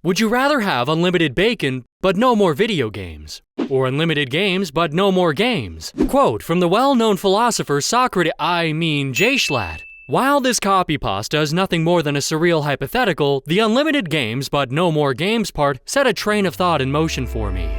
Would you rather have unlimited bacon, but no more video games? Or unlimited games, but no more games? Quote from the well-known philosopher Socrates, J-Schlatt. While this copy pasta is nothing more than a surreal hypothetical, the unlimited games, but no more games part set a train of thought in motion for me.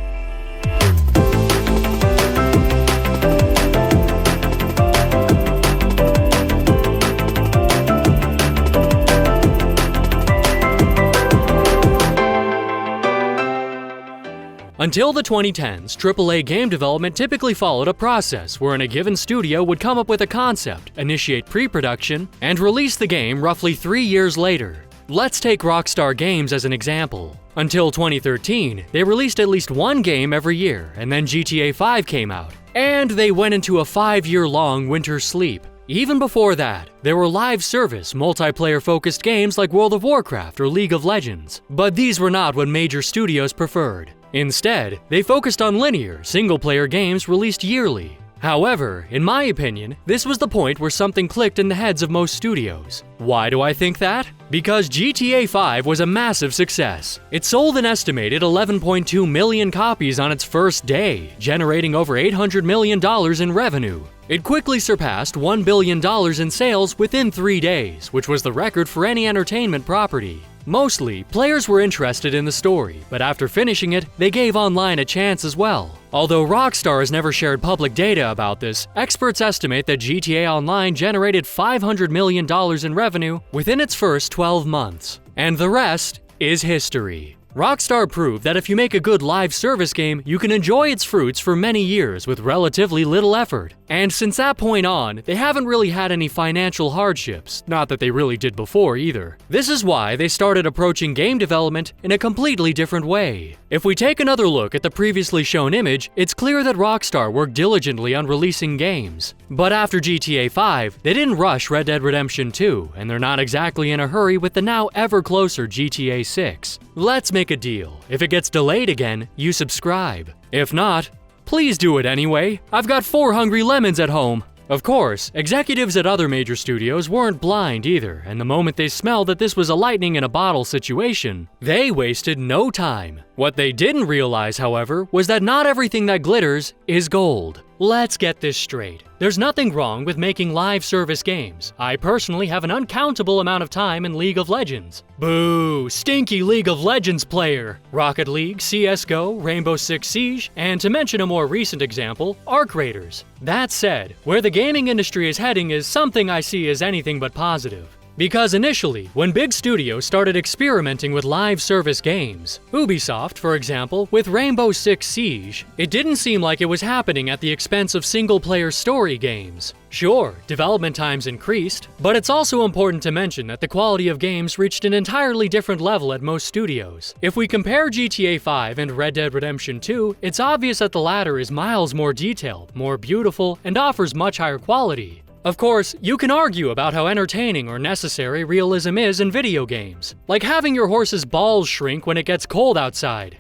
Until the 2010s, AAA game development typically followed a process wherein a given studio would come up with a concept, initiate pre-production, and release the game roughly 3 years later. Let's take Rockstar Games as an example. Until 2013, they released at least one game every year, and then GTA 5 came out. And they went into a 5-year-long winter sleep. Even before that, there were live service, multiplayer-focused games like World of Warcraft or League of Legends. But these were not what major studios preferred. Instead, they focused on linear, single-player games released yearly. However, in my opinion, this was the point where something clicked in the heads of most studios. Why do I think that? Because GTA 5 was a massive success. It sold an estimated 11.2 million copies on its first day, generating over $800 million in revenue. It quickly surpassed $1 billion in sales within 3 days, which was the record for any entertainment property. Mostly, players were interested in the story, but after finishing it, they gave online a chance as well. Although Rockstar has never shared public data about this, experts estimate that GTA Online generated $500 million in revenue within its first 12 months. And the rest is history. Rockstar proved that if you make a good live service game, you can enjoy its fruits for many years with relatively little effort. And since that point on, they haven't really had any financial hardships, not that they really did before either. This is why they started approaching game development in a completely different way. If we take another look at the previously shown image, it's clear that Rockstar worked diligently on releasing games. But after GTA 5, they didn't rush Red Dead Redemption 2, and they're not exactly in a hurry with the now ever closer GTA 6. Let's make a deal. If it gets delayed again, you subscribe. If not, please do it anyway. I've got 4 hungry lemons at home. Of course, executives at other major studios weren't blind either, and the moment they smelled that this was a lightning in a bottle situation, they wasted no time. What they didn't realize, however, was that not everything that glitters is gold. Let's get this straight. There's nothing wrong with making live service games. I personally have an uncountable amount of time in League of Legends. Boo! Stinky League of Legends player! Rocket League, CSGO, Rainbow Six Siege, and to mention a more recent example, Arc Raiders. That said, where the gaming industry is heading is something I see as anything but positive. Because initially, when big studios started experimenting with live service games, Ubisoft, for example, with Rainbow Six Siege, it didn't seem like it was happening at the expense of single-player story games. Sure, development times increased, but it's also important to mention that the quality of games reached an entirely different level at most studios. If we compare GTA 5 and Red Dead Redemption 2, it's obvious that the latter is miles more detailed, more beautiful, and offers much higher quality. Of course, you can argue about how entertaining or necessary realism is in video games, like having your horse's balls shrink when it gets cold outside.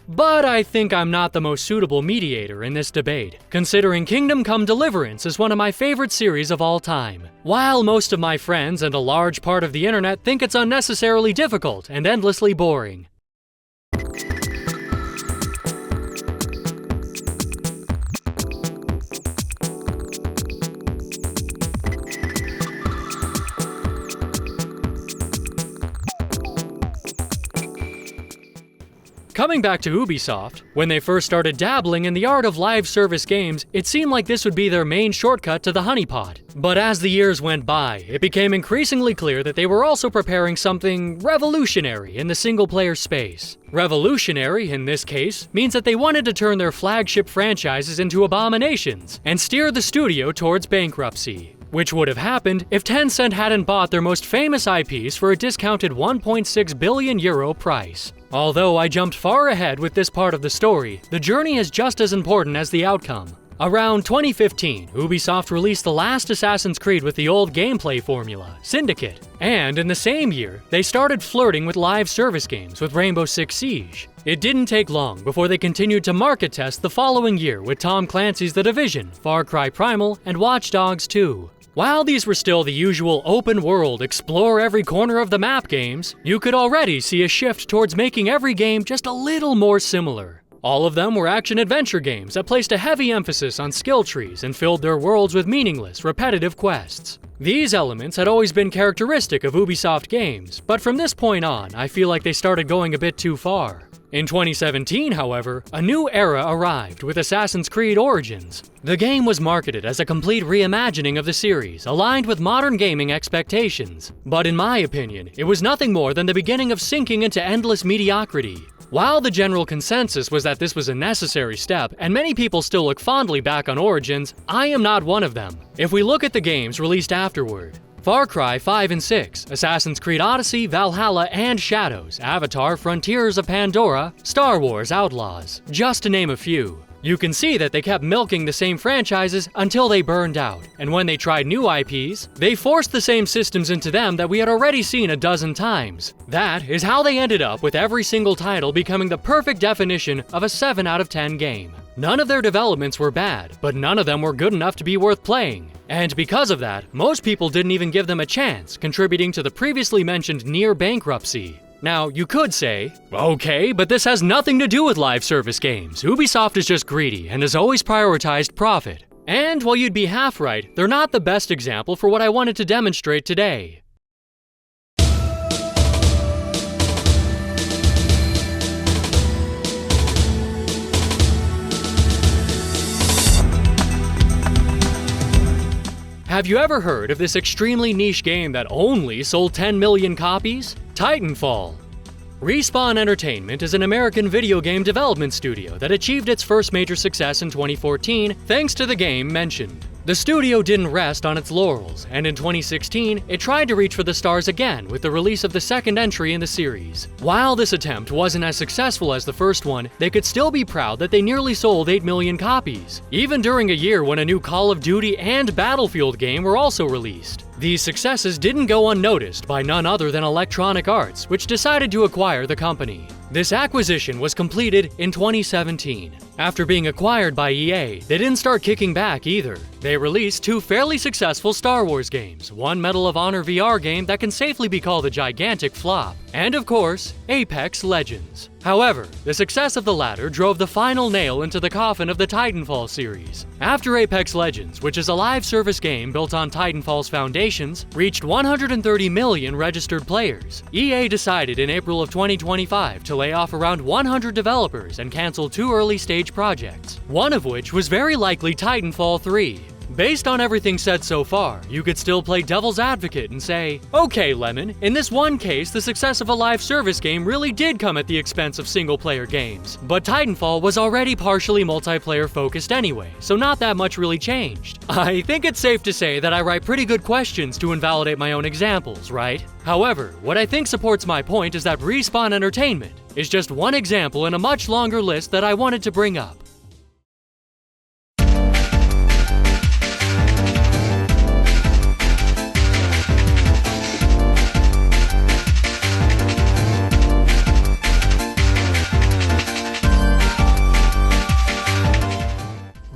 But I think I'm not the most suitable mediator in this debate, considering Kingdom Come Deliverance is one of my favorite series of all time. While most of my friends and a large part of the internet think it's unnecessarily difficult and endlessly boring. Coming back to Ubisoft, when they first started dabbling in the art of live service games, it seemed like this would be their main shortcut to the honeypot. But as the years went by, it became increasingly clear that they were also preparing something revolutionary in the single-player space. Revolutionary, in this case, means that they wanted to turn their flagship franchises into abominations and steer the studio towards bankruptcy. Which would have happened if Tencent hadn't bought their most famous IPs for a discounted €1.6 billion price. Although I jumped far ahead with this part of the story, the journey is just as important as the outcome. Around 2015, Ubisoft released the last Assassin's Creed with the old gameplay formula, Syndicate. And in the same year, they started flirting with live service games with Rainbow Six Siege. It didn't take long before they continued to market test the following year with Tom Clancy's The Division, Far Cry Primal, and Watch Dogs 2. While these were still the usual open-world, explore every corner of the map games, you could already see a shift towards making every game just a little more similar. All of them were action-adventure games that placed a heavy emphasis on skill trees and filled their worlds with meaningless, repetitive quests. These elements had always been characteristic of Ubisoft games, but from this point on, I feel like they started going a bit too far. In 2017, however, a new era arrived with Assassin's Creed Origins. The game was marketed as a complete reimagining of the series, aligned with modern gaming expectations. But in my opinion, it was nothing more than the beginning of sinking into endless mediocrity. While the general consensus was that this was a necessary step, and many people still look fondly back on Origins, I am not one of them. If we look at the games released afterward, Far Cry 5 and 6, Assassin's Creed Odyssey, Valhalla, and Shadows, Avatar, Frontiers of Pandora, Star Wars Outlaws, just to name a few. You can see that they kept milking the same franchises until they burned out, and when they tried new IPs, they forced the same systems into them that we had already seen a dozen times. That is how they ended up with every single title becoming the perfect definition of a 7 out of 10 game. None of their developments were bad, but none of them were good enough to be worth playing. And because of that, most people didn't even give them a chance, contributing to the previously mentioned near bankruptcy. Now, you could say, okay, but this has nothing to do with live service games. Ubisoft is just greedy and has always prioritized profit. And while you'd be half right, they're not the best example for what I wanted to demonstrate today. Have you ever heard of this extremely niche game that only sold 10 million copies? Titanfall. Respawn Entertainment is an American video game development studio that achieved its first major success in 2014 thanks to the game mentioned. The studio didn't rest on its laurels, and in 2016, it tried to reach for the stars again with the release of the second entry in the series. While this attempt wasn't as successful as the first one, they could still be proud that they nearly sold 8 million copies, even during a year when a new Call of Duty and Battlefield game were also released. These successes didn't go unnoticed by none other than Electronic Arts, which decided to acquire the company. This acquisition was completed in 2017. After being acquired by EA, they didn't start kicking back either. They released 2 fairly successful Star Wars games, one Medal of Honor VR game that can safely be called a gigantic flop, and of course, Apex Legends. However, the success of the latter drove the final nail into the coffin of the Titanfall series. After Apex Legends, which is a live service game built on Titanfall's foundations, reached 130 million registered players, EA decided in April of 2025 to lay off around 100 developers and cancel 2 early-stage projects, one of which was very likely Titanfall 3. Based on everything said so far, you could still play devil's advocate and say, okay Lemon, in this one case the success of a live service game really did come at the expense of single-player games. But Titanfall was already partially multiplayer focused anyway, so not that much really changed. I think it's safe to say that I write pretty good questions to invalidate my own examples, right? However, what I think supports my point is that Respawn Entertainment is just one example in a much longer list that I wanted to bring up.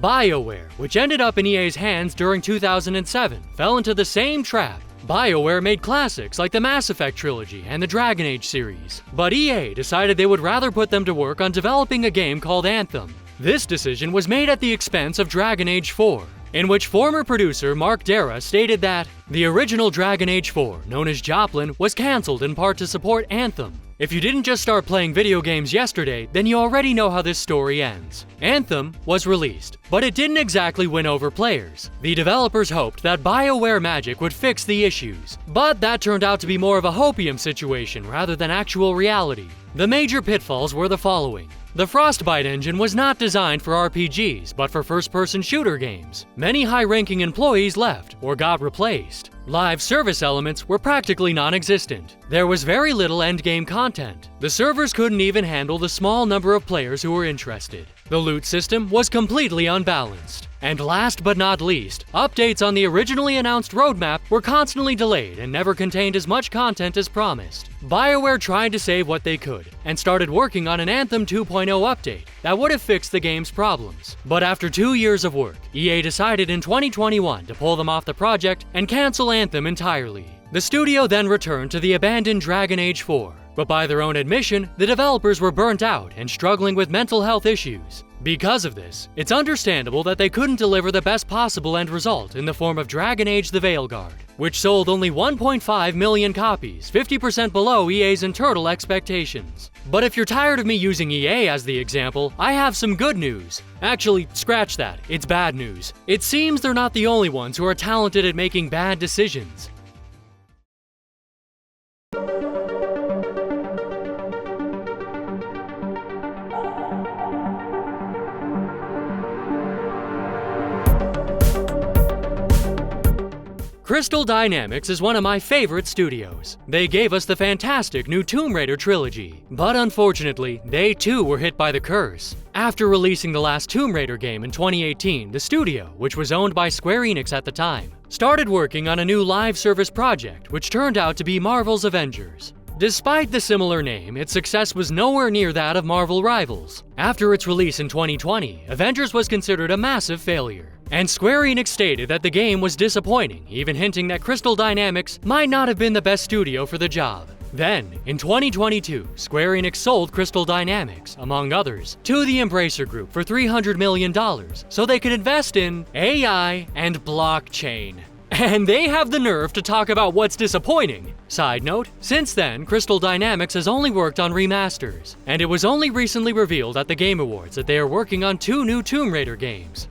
BioWare, which ended up in EA's hands during 2007, fell into the same trap. BioWare made classics like the Mass Effect trilogy and the Dragon Age series, but EA decided they would rather put them to work on developing a game called Anthem. This decision was made at the expense of Dragon Age 4, in which former producer Mark Dara stated that the original Dragon Age 4, known as Joplin, was cancelled in part to support Anthem. If you didn't just start playing video games yesterday, then you already know how this story ends. Anthem was released, but it didn't exactly win over players. The developers hoped that BioWare magic would fix the issues, but that turned out to be more of a hopium situation rather than actual reality. The major pitfalls were the following. The Frostbite engine was not designed for RPGs, but for first-person shooter games. Many high-ranking employees left or got replaced. Live service elements were practically non-existent. There was very little endgame content. The servers couldn't even handle the small number of players who were interested. The loot system was completely unbalanced. And last but not least, updates on the originally announced roadmap were constantly delayed and never contained as much content as promised. BioWare tried to save what they could, and started working on an Anthem 2.0 update that would have fixed the game's problems. But after 2 years of work, EA decided in 2021 to pull them off the project and cancel Anthem entirely. The studio then returned to the abandoned Dragon Age 4, but by their own admission, the developers were burnt out and struggling with mental health issues. Because of this, it's understandable that they couldn't deliver the best possible end result in the form of Dragon Age the Veilguard, which sold only 1.5 million copies, 50% below EA's internal expectations. But if you're tired of me using EA as the example, I have some good news. Actually, scratch that, it's bad news. It seems they're not the only ones who are talented at making bad decisions. Crystal Dynamics is one of my favorite studios. They gave us the fantastic new Tomb Raider trilogy, but unfortunately, they too were hit by the curse. After releasing the last Tomb Raider game in 2018, the studio, which was owned by Square Enix at the time, started working on a new live service project which turned out to be Marvel's Avengers. Despite the similar name, its success was nowhere near that of Marvel rivals. After its release in 2020, Avengers was considered a massive failure. And Square Enix stated that the game was disappointing, even hinting that Crystal Dynamics might not have been the best studio for the job. Then, in 2022, Square Enix sold Crystal Dynamics, among others, to the Embracer Group for $300 million, so they could invest in AI and blockchain. And they have the nerve to talk about what's disappointing. Side note, since then, Crystal Dynamics has only worked on remasters, and it was only recently revealed at the Game Awards that they are working on 2 new Tomb Raider games.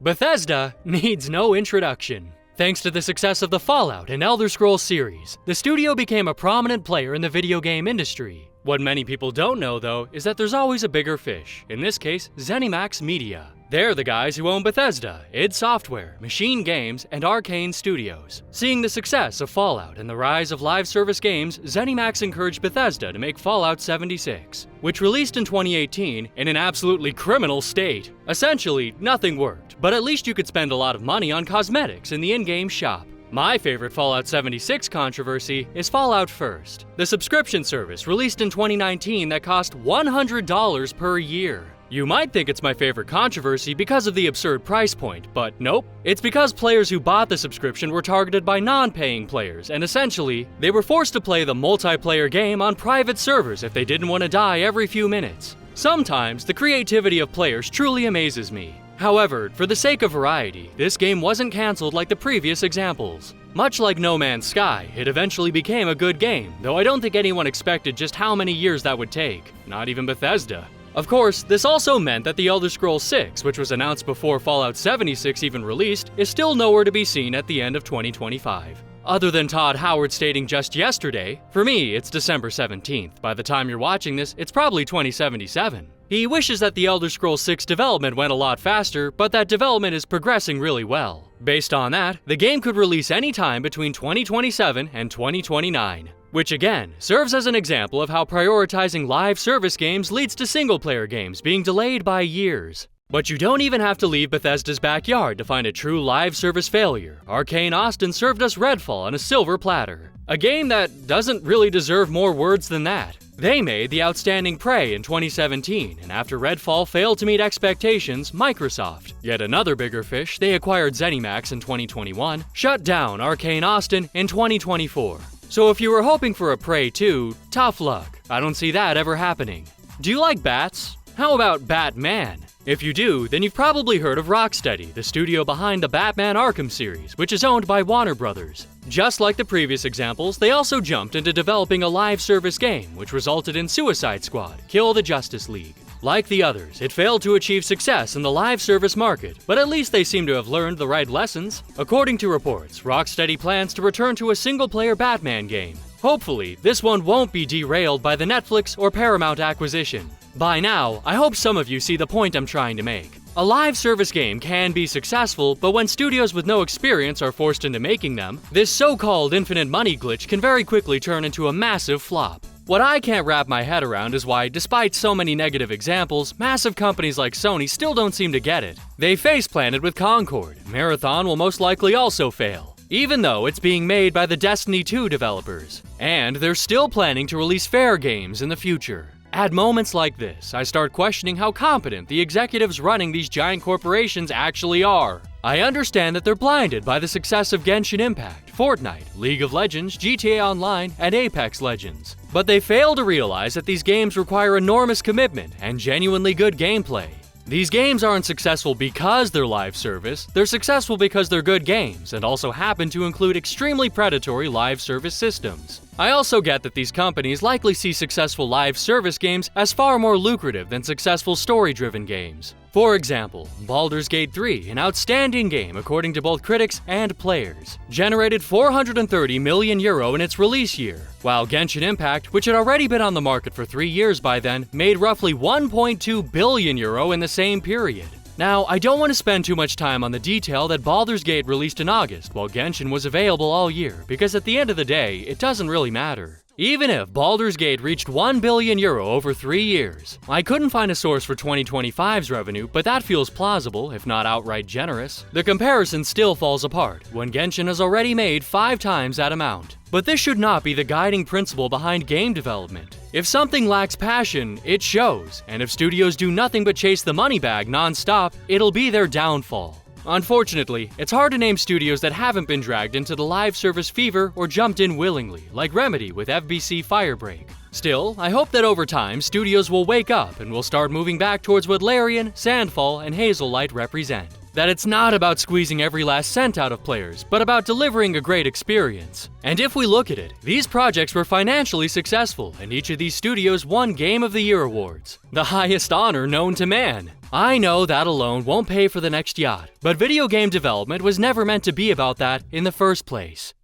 Bethesda needs no introduction. Thanks to the success of the Fallout and Elder Scrolls series, the studio became a prominent player in the video game industry. What many people don't know, though, is that there's always a bigger fish, in this case, ZeniMax Media. They're the guys who own Bethesda, id Software, Machine Games, and Arcane Studios. Seeing the success of Fallout and the rise of live service games, ZeniMax encouraged Bethesda to make Fallout 76, which released in 2018 in an absolutely criminal state. Essentially, nothing worked, but at least you could spend a lot of money on cosmetics in the in-game shop. My favorite Fallout 76 controversy is Fallout First, the subscription service released in 2019 that cost $100 per year. You might think it's my favorite controversy because of the absurd price point, but nope. It's because players who bought the subscription were targeted by non-paying players, and essentially, they were forced to play the multiplayer game on private servers if they didn't want to die every few minutes. Sometimes, the creativity of players truly amazes me. However, for the sake of variety, this game wasn't cancelled like the previous examples. Much like No Man's Sky, it eventually became a good game, though I don't think anyone expected just how many years that would take, not even Bethesda. Of course, this also meant that The Elder Scrolls 6, which was announced before Fallout 76 even released, is still nowhere to be seen at the end of 2025. Other than Todd Howard stating just yesterday, for me it's December 17th, by the time you're watching this, it's probably 2077. He wishes that The Elder Scrolls 6 development went a lot faster, but that development is progressing really well. Based on that, the game could release anytime between 2027 and 2029. Which again, serves as an example of how prioritizing live service games leads to single-player games being delayed by years. But you don't even have to leave Bethesda's backyard to find a true live service failure. Arcane Austin served us Redfall on a silver platter. A game that doesn't really deserve more words than that. They made the outstanding Prey in 2017, and after Redfall failed to meet expectations, Microsoft, yet another bigger fish, they acquired ZeniMax in 2021, shut down Arcane Austin in 2024. So if you were hoping for a Prey 2, tough luck. I don't see that ever happening. Do you like bats? How about Batman? If you do, then you've probably heard of Rocksteady, the studio behind the Batman Arkham series, which is owned by Warner Brothers. Just like the previous examples, they also jumped into developing a live service game, which resulted in Suicide Squad: Kill the Justice League. Like the others, it failed to achieve success in the live service market, but at least they seem to have learned the right lessons. According to reports, Rocksteady plans to return to a single-player Batman game. Hopefully, this one won't be derailed by the Netflix or Paramount acquisition. By now, I hope some of you see the point I'm trying to make. A live service game can be successful, but when studios with no experience are forced into making them, this so-called infinite money glitch can very quickly turn into a massive flop. What I can't wrap my head around is why, despite so many negative examples, massive companies like Sony still don't seem to get it. They face-planted with Concord. Marathon will most likely also fail, even though it's being made by the Destiny 2 developers. And they're still planning to release fair games in the future. At moments like this, I start questioning how competent the executives running these giant corporations actually are. I understand that they're blinded by the success of Genshin Impact, Fortnite, League of Legends, GTA Online, and Apex Legends. But they fail to realize that these games require enormous commitment and genuinely good gameplay. These games aren't successful because they're live service, they're successful because they're good games and also happen to include extremely predatory live service systems. I also get that these companies likely see successful live service games as far more lucrative than successful story-driven games. For example, Baldur's Gate 3, an outstanding game according to both critics and players, generated €430 million in its release year, while Genshin Impact, which had already been on the market for 3 years by then, made roughly €1.2 billion in the same period. Now, I don't want to spend too much time on the detail that Baldur's Gate released in August while Genshin was available all year, because at the end of the day, it doesn't really matter. Even if Baldur's Gate reached €1 billion over 3 years, I couldn't find a source for 2025's revenue, but that feels plausible, if not outright generous. The comparison still falls apart when Genshin has already made 5 times that amount. But this should not be the guiding principle behind game development. If something lacks passion, it shows, and if studios do nothing but chase the money bag non-stop, it'll be their downfall. Unfortunately, it's hard to name studios that haven't been dragged into the live service fever or jumped in willingly, like Remedy with FBC Firebreak. Still, I hope that over time, studios will wake up and will start moving back towards what Larian, Sandfall, and Hazelight represent. That it's not about squeezing every last cent out of players, but about delivering a great experience. And if we look at it, these projects were financially successful, and each of these studios won Game of the Year awards, the highest honor known to man. I know that alone won't pay for the next yacht, but video game development was never meant to be about that in the first place.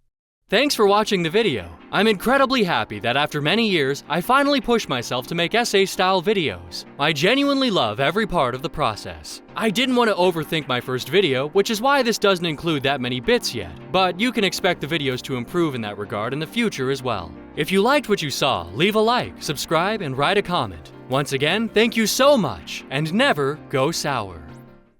Thanks for watching the video. I'm incredibly happy that after many years, I finally pushed myself to make essay-style videos. I genuinely love every part of the process. I didn't want to overthink my first video, which is why this doesn't include that many bits yet, but you can expect the videos to improve in that regard in the future as well. If you liked what you saw, leave a like, subscribe, and write a comment. Once again, thank you so much, and never go sour.